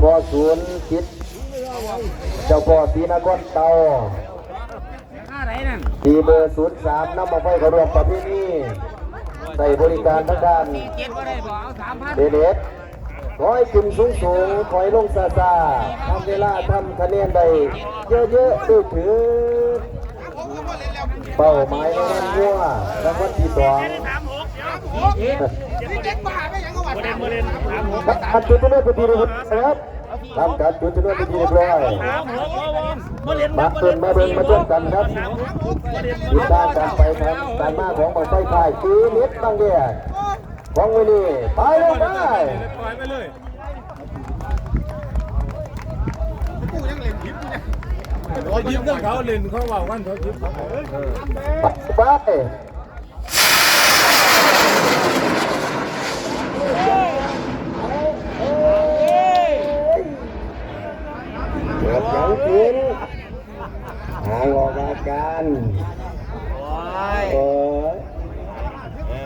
พอศูนย์คิดเจ้าพ่อศรีนครเตาตีเบอร์03นำมาไฟเขารวมประเพณีใส่บริการทั้งด้านเด็ดขอให้ขึ้นสูงขอให้ลงซาทำเวลาทำคะแนนได้เยอะๆด้วยถือเป้าหมายในนั้นวัวรางวัลที่2การจุดจุดไปทีเดียวครับทำการจุดจุดไปทีเรียบร้อยมาเปิดมาเบิ่งมาช่วยกันครับติดตามการไปครับการมาของบังไฟไฟคือเล็ดตั้งเดียของวินี่ไปลงไปเขายิ้มเรื่องเขาเล่นเขาว่าวันเขายิ้มไปเกิดยังกินหางออกอาการ